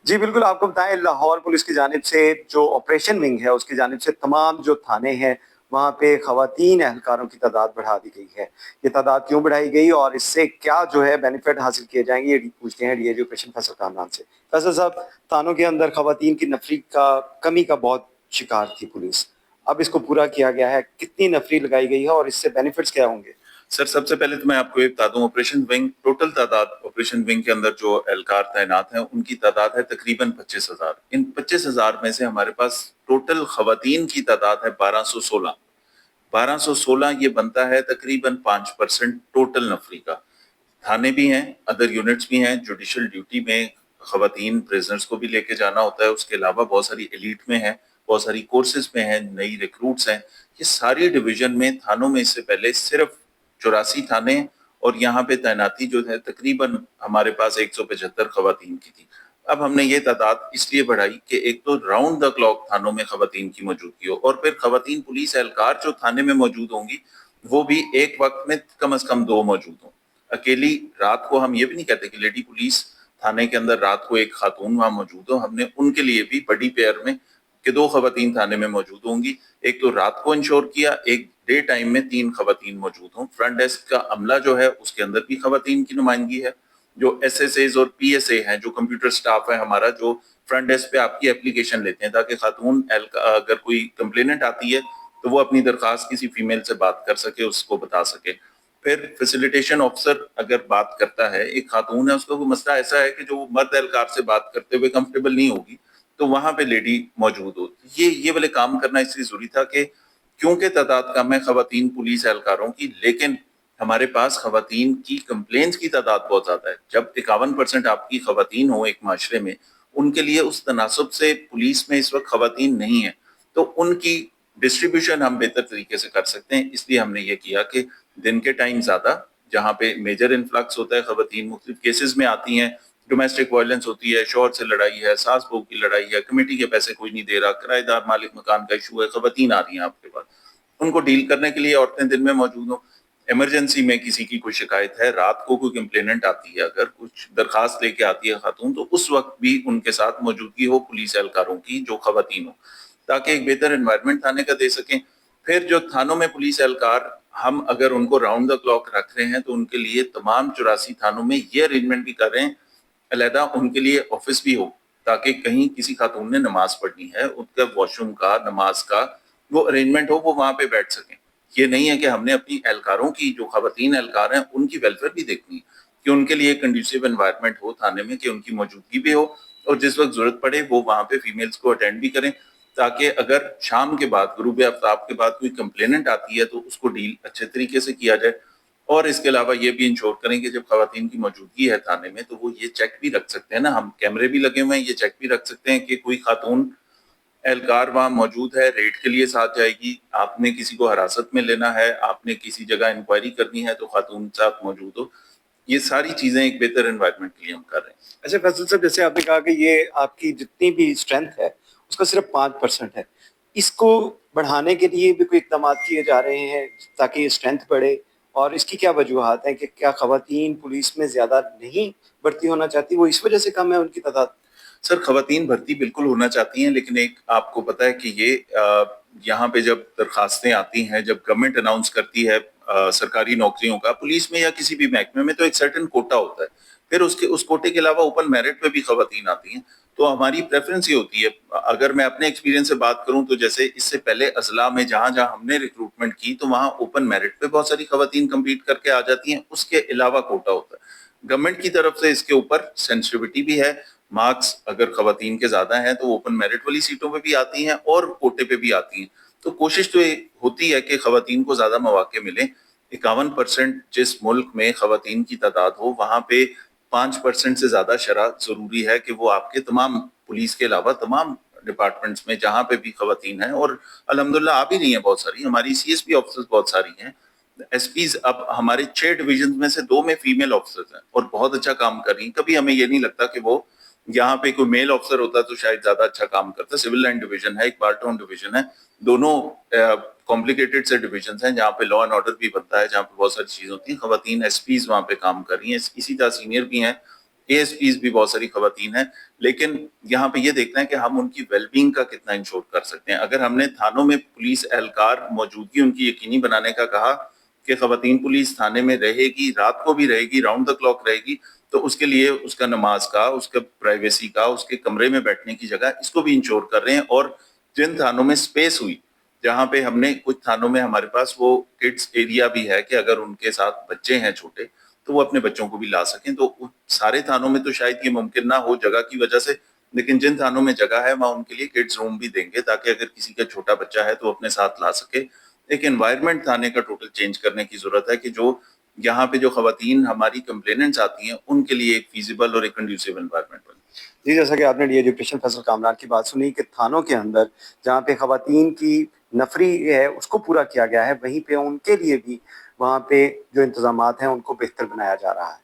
جی بالکل، آپ کو بتائیں لاہور پولیس کی جانب سے جو آپریشن ونگ ہے اس کی جانب سے تمام جو تھانے ہیں وہاں پہ خواتین اہلکاروں کی تعداد بڑھا دی گئی ہے۔ یہ تعداد کیوں بڑھائی گئی اور اس سے کیا جو ہے بینیفٹ حاصل کیے جائیں گے، یہ پوچھتے ہیں D A G operation Faisal Kamran سے۔ فیصل صاحب، تھانوں کے اندر خواتین کی نفری کا کمی کا بہت شکار تھی پولیس، اب اس کو پورا کیا گیا ہے، کتنی نفری لگائی گئی ہے اور اس سے بینیفٹس کیا ہوں گے؟ سر سب سے پہلے تو میں آپ کو یہ بتا دوں، آپریشن ونگ ٹوٹل تعداد آپریشن ونگ کے اندر جو اہلکار تعینات ہیں ان کی تعداد ہے تقریباً 25,000۔ ان 25,000 میں سے ہمارے پاس ٹوٹل خواتین کی تعداد ہے 1216۔ 1216 یہ بنتا ہے تقریباً 5% ٹوٹل نفری کا۔ تھانے بھی ہیں، ادر یونٹس بھی ہیں، جوڈیشل ڈیوٹی میں خواتین پریزنرز کو بھی لے کے جانا ہوتا ہے، اس کے علاوہ بہت ساری ایلیٹ میں ہیں، بہت ساری کورسز میں ہیں، نئی ریکروٹس ہیں۔ یہ ساری ڈویژن میں تھانوں میں اس سے پہلے صرف 84 تھانے اور یہاں پہ تعیناتی جو ہے تقریباً ہمارے پاس 175 خواتین کی تھی۔ اب ہم نے یہ تعداد اس لیے بڑھائی کہ ایک تو راؤنڈ دا کلاک تھانوں میں خواتین کی موجودگی ہو، اور پھر خواتین پولیس اہلکار جو تھانے میں موجود ہوں گی وہ بھی ایک وقت میں کم از کم 2 موجود ہوں۔ اکیلی رات کو ہم یہ بھی نہیں کہتے کہ لیڈی پولیس تھانے کے اندر رات کو ایک خاتون وہاں موجود ہو، ہم نے ان کے لیے بھی بڑی پیئر میں کہ 2 خواتین تھانے میں موجود ہوں گی، ایک تو رات کو انشور کیا، ایک ڈے ٹائم میں 3 خواتین موجود ہوں۔ فرنٹ ڈیسک کا عملہ جو ہے اس کے اندر بھی خواتین کی نمائندگی ہے، جو ایس ایس ایز اور پی ایس اے ہیں، جو کمپیوٹر سٹاف ہے ہمارا، جو فرنٹ ڈیسک پہ آپ کی اپلیکیشن لیتے ہیں تاکہ خاتون اگر کوئی کمپلیننٹ آتی ہے تو وہ اپنی درخواست کسی فیمیل سے بات کر سکے، اس کو بتا سکے۔ پھر فیسیلیٹیشن آفیسر اگر بات کرتا ہے، ایک خاتون ہے، اس کا کوئی مسئلہ ایسا ہے کہ جو مرد اہلکار سے بات کرتے ہوئے کمفرٹیبل نہیں ہوگی تو وہاں پہ لیڈی موجود ہوتی۔ یہ والے کام کرنا اس لیے ضروری تھا کہ کیونکہ تعداد کم ہے خواتین پولیس اہلکاروں کی، لیکن ہمارے پاس خواتین کی کمپلینس کی تعداد بہت زیادہ ہے۔ جب 51% آپ کی خواتین ہوں ایک معاشرے میں، ان کے لیے اس تناسب سے پولیس میں اس وقت خواتین نہیں ہیں، تو ان کی ڈسٹریبیوشن ہم بہتر طریقے سے کر سکتے ہیں۔ اس لیے ہم نے یہ کیا کہ دن کے ٹائم زیادہ، جہاں پہ میجر انفلکس ہوتا ہے، خواتین مختلف کیسز میں آتی ہیں، ڈومیسٹک وائلنس ہوتی ہے، شوہر سے لڑائی ہے، ساس بہو کی لڑائی ہے، کمیٹی کے پیسے کوئی نہیں دے رہا، کرایہ دار مالک مکان کا ایشو ہے، خواتین آ رہی ہیں آپ کے پاس، ان کو ڈیل کرنے کے لیے عورتیں دن میں موجود ہوں۔ ایمرجنسی میں کسی کی کوئی شکایت ہے، رات کو کوئی کمپلیننٹ آتی ہے، اگر کچھ درخواست لے کے آتی ہے خاتون، تو اس وقت بھی ان کے ساتھ موجودگی ہو پولیس اہلکاروں کی جو خواتین ہوں، تاکہ ایک بہتر انوائرمنٹ تھانے کا دے سکیں۔ پھر جو تھانوں میں پولیس اہلکار، ہم اگر ان کو راؤنڈ دا کلاک رکھ رہے ہیں تو ان کے لیے تمام 84 تھانوں میں یہ ارینجمنٹ بھی کر رہے ہیں، علیحدہ ان کے لیے آفس بھی ہو، تاکہ کہیں کسی خاتون نے نماز پڑھنی ہے، ان کا واش روم کا، نماز کا وہ ارینجمنٹ ہو، وہ وہاں پہ بیٹھ سکیں۔ یہ نہیں ہے کہ ہم نے اپنی اہلکاروں کی، جو خواتین اہلکار ہیں، ان کی ویلفیئر بھی دیکھنی ہے کہ ان کے لیے کنڈیوسیو انوائرمنٹ ہو تھانے میں، کہ ان کی موجودگی بھی ہو، اور جس وقت ضرورت پڑے وہ وہاں پہ فیمیلز کو اٹینڈ بھی کریں، تاکہ اگر شام کے بعد، غروب آفتاب کے بعد کوئی کمپلیننٹ آتی ہے تو اس کو ڈیل اچھے طریقے سے کیا جائے۔ اور اس کے علاوہ یہ بھی انشور کریں کہ جب خواتین کی موجودگی ہے تھانے میں تو وہ یہ چیک بھی رکھ سکتے ہیں نا، ہم کیمرے بھی لگے ہوئے ہیں، یہ چیک بھی رکھ سکتے ہیں کہ کوئی خاتون اہلکار وہاں موجود ہے، ریڈ کے لیے ساتھ جائے گی، آپ نے کسی کو حراست میں لینا ہے، آپ نے کسی جگہ انکوائری کرنی ہے تو خاتون ساتھ موجود ہو۔ یہ ساری چیزیں ایک بہتر انوائرمنٹ کے لیے ہم کر رہے ہیں۔ اچھا فیصل صاحب، جیسے آپ نے کہا کہ یہ آپ کی جتنی بھی اسٹرینتھ ہے اس کا صرف 5% ہے، اس کو بڑھانے کے لیے بھی کوئی اقدامات کیے جا رہے ہیں تاکہ یہ اسٹرینتھ بڑھے، اور اس کی کیا وجوہات ہیں کہ کیا خواتین پولیس میں زیادہ نہیں بھرتی ہونا چاہتی، وہ اس وجہ سے کم ہے ان کی تعداد؟ سر خواتین بھرتی بالکل ہونا چاہتی ہیں، لیکن ایک آپ کو پتا ہے کہ یہ یہاں پہ جب درخواستیں آتی ہیں، جب گورنمنٹ اناؤنس کرتی ہے سرکاری نوکریوں کا، پولیس میں یا کسی بھی محکمے میں، تو ایک سرٹن کوٹا ہوتا ہے، پھر اس کوٹے کے علاوہ اوپن میرٹ پہ بھی خواتین آتی ہیں، تو ہماری پریفرنس یہ ہوتی ہے۔ اگر میں اپنے ایکسپیرینس سے بات کروں تو جیسے اس سے پہلے اضلاع میں جہاں جہاں ہم نے ریکروٹمنٹ کی تو وہاں اوپن میرٹ پہ بہت ساری خواتین کمپیٹ کر کے آ جاتی ہیں، اس کے علاوہ کوٹا ہوتا ہے۔ گورنمنٹ کی طرف سے اس کے اوپر سینسٹیوٹی بھی ہے، مارکس اگر خواتین کے زیادہ ہیں تو اوپن میرٹ والی سیٹوں پہ بھی آتی ہیں اور کوٹے پہ بھی آتی ہیں، تو کوشش تو یہ ہوتی ہے کہ خواتین کو زیادہ مواقع ملیں۔ 51% جس ملک میں خواتین کی تعداد ہو وہاں پہ 5% سے زیادہ شرح ضروری ہے کہ وہ آپ کے تمام پولیس کے علاوہ تمام ڈپارٹمنٹس میں جہاں پہ بھی خواتین ہیں، اور الحمدللہ آ بھی نہیں ہیں بہت ساری، ہماری سی ایس پی آفیسرز بہت ساری ہیں، ایس پیز اب ہمارے 6 ڈویژن میں سے 2 میں فیمیل آفیسرز ہیں اور بہت اچھا کام کر رہی ہیں۔ کبھی ہمیں یہ نہیں لگتا کہ وہ یہاں پہ کوئی میل آفیسر ہوتا تو شاید زیادہ اچھا کام کرتا۔ سول لائن ڈویژن ہے، ایک بالٹون ڈویژن ہے، دونوں کمپلیکیٹڈ سے ڈویژنز ہیں جہاں پہ لا اینڈ آرڈر بھی بنتا ہے، جہاں پہ بہت ساری چیزیں ہوتی ہیں۔ خواتین ایس پیز وہاں پہ کام کر رہی ہیں، اسی طرح سینئر بھی ہیں، ASPs بھی بہت ساری خواتین ہیں، لیکن یہاں پہ یہ دیکھنا ہے کہ ہم ان کی ویل بینگ کا کتنا انشور کر سکتے ہیں. اگر ہم نے تھانوں میں پولیس اہلکار موجودگی ان کی یقینی بنانے کا کہا کہ خواتین پولیس تھانے میں رہے گی، رات کو بھی رہے گی، راؤنڈ دا کلاک رہے گی، تو اس کے لیے اس کا نماز کا، اس کا پرائیویسی کا، اس کے کمرے میں بیٹھنے کی جگہ، اس کو بھی انشور کر رہے ہیں. اور جن تھانوں میں سپیس ہوئی، جہاں پہ ہم نے کچھ تھانوں میں ہمارے پاس وہ کڈس ایریا بھی ہے کہ اگر ان کے ساتھ بچے ہیں چھوٹے تو وہ اپنے بچوں کو بھی لا سکیں. تو سارے تھانوں میں تو شاید یہ ممکن نہ ہو جگہ کی وجہ سے، لیکن جن تھانوں میں جگہ ہے وہاں ان کے لیے کڈس روم بھی دیں گے تاکہ اگر کسی کا چھوٹا بچہ ہے تو اپنے ساتھ لا سکے. ایک انوائرمنٹ تھانے کا ٹوٹل چینج کرنے کی ضرورت ہے کہ جو یہاں پہ جو خواتین ہماری کمپلیننٹس آتی ہیں ان کے لیے ایک فیزیبل اور ایک کنڈیوسیو انوائرمنٹ بنے. جی، جیسا کہ آپ نے ڈی ایجوکیشن فیصل کامران کی بات سنی کہ تھانوں کے اندر جہاں پہ خواتین کی نفری ہے اس کو پورا کیا گیا ہے، وہیں پہ ان کے لیے بھی وہاں پہ جو انتظامات ہیں ان کو بہتر بنایا جا رہا ہے.